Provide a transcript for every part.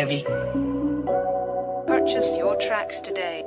heavy. Purchase your tracks today.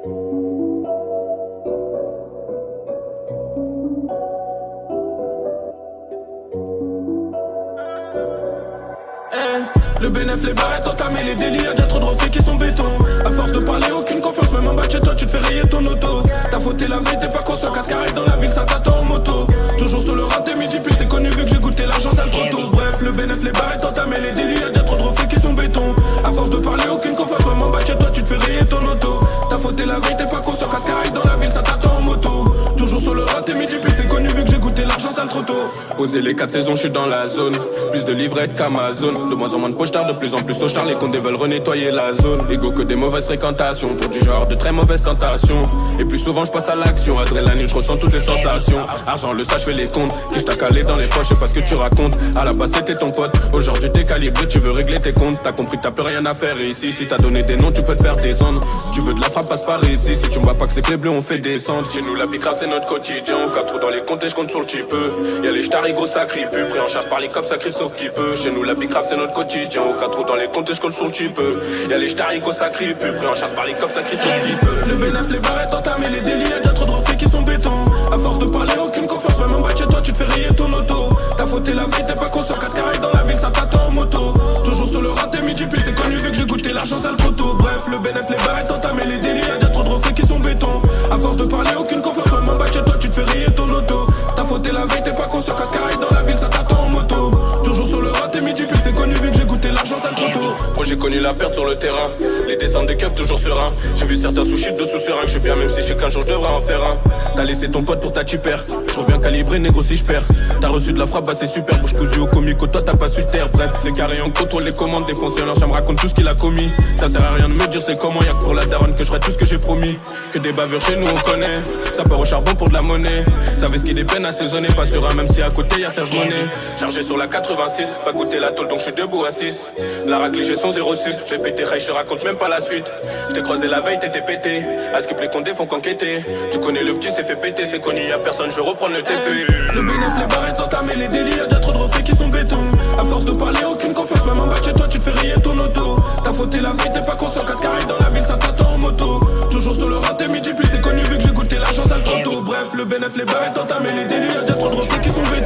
Le bénéf, les barrettes entamées, les délits, y'a déjà trop de reflets qui sont béton. À force de parler, aucune confiance, même en bas de chez toi, tu te fais rayer ton auto. T'as fauté la veille, t'es pas conscient, cascarade dans la ville, ça t'attend en moto. Toujours sur le raté, midi pile, c'est connu vu que j'ai goûté l'argent, sale trop tôt. Bref, le bénéf, les barrettes entamées, les délits, y'a déjà trop de reflets qui sont béton. À force de parler, aucune confiance, même en bas de chez toi, tu te fais rayer ton auto. T'as fauté la veille, t'es pas conscient, cascarade dans la ville, ça t'attend en moto. Toujours sur le raté, midi pile, c'est connu vu que j'ai goûté l'argent, sale trop tôt. Poser les 4 saisons, je suis dans la zone. Plus de livrettes qu'Amazon. De moins en moins de pochetard, de plus en plus tard. Les condés veulent renettoyer la zone. Ego que des mauvaises fréquentations. Pour du genre de très mauvaises tentations. Et plus souvent je passe à l'action. Adrénaline, je ressens toutes les sensations. Argent, le ça, je fais les comptes. Qui t'a calé dans les poches, c'est pas ce que tu racontes. À la base c'était ton pote. Aujourd'hui t'es calibré, tu veux régler tes comptes. T'as compris, t'as plus rien à faire ici. Si t'as donné des noms, tu peux te faire descendre. Tu veux de la frappe, passe par ici. Si tu me vois pas que c'est que les bleus, on fait descendre. Chez nous la bicrave c'est notre quotidien. Au cas trop dans les comptes et je compte sur le petit peu. Y'a les stars, gros sacré pu. Pris en charge par les cops, sacré sauf qui peut. Chez nous la bicrave c'est notre quotidien. Au cas trop dans les comptes et je compte sur le petit peu. Y'a les stars, gros sacré pu. Pris en charge par les cops, sacré sauf qui peut. Le bénéf, les barrettes entamées, les délits, y'a déjà trop de reflets qui sont béton. À force de parler, aucune confiance, même en bas de chez toi, tu te fais rayer ton auto. T'as fauté la veille, t'es pas conscient, cascarade dans la ville, ça t'attend en moto. Toujours sur le raté, midi pile, c'est connu vu que j'ai goûté l'argent, sale trop tôt. Bref, le bénéf, les barrettes entamées, les délits, y'a déjà trop de reflets qui sont béton. À force de parler, aucune confiance, même en bas de chez toi, tu te fais rayer ton auto. T'as fauté la veille, t'es pas conscient, cascarade dans la ville, ça t'attend en moto. Toujours sur le raté, midi pile, c'est connu vu que j'ai goûté l'argent, sale trop tôt. Moi j'ai connu la perte sur le terrain, les descentes des keufs toujours serein. J'ai vu certains sous-shit de sous-serein, que je suis bien même si je sais qu'un jour je devrais en faire un. T'as laissé ton pote pour ta chipère, je reviens calibrer, négo si je perds. T'as reçu de la frappe, bah c'est super, bouche cousue au comico, toi t'as pas su taire. Bref, c'est carré, on contrôle les commandes, défoncé, l'ancien me raconte tout ce qu'il a commis. Ça sert à rien de me dire c'est comment, y'a que pour la daronne que je ferai tout ce que j'ai promis. Que des bavures chez nous on connaît, ça part au charbon pour de la monnaie. Savez ce qu'il est peine assaisonné, pas sur un même si à côté y'a Serge Monet. Chargé sur la 86, pas goûter la tôle donc je suis debout à 6. La raclée j'ai son 06, j'ai pété Ray, je te raconte même pas la suite. J't'ai croisé la veille, t'étais pété. À ce que les condés font qu'enquêter. Tu connais le petit, c'est fait péter, c'est connu, y'a personne, je reprends le TP. Le bénéf, les barrettes entamées, les délits, y'a déjà trop de reflets qui sont béton. À force de parler, aucune confiance, même en bas de chez toi, tu te fais rayer ton auto. T'as fauté la veille, t'es pas conscient, cascarade dans la ville, ça t'attend en moto. Toujours sur le raté, midi pile, c'est connu vu que j'ai goûté l'argent, sale trop tôt. Bref, le bénéf, les barrettes entamées, les délits, y'a déjà trop de reflets qui sont béton.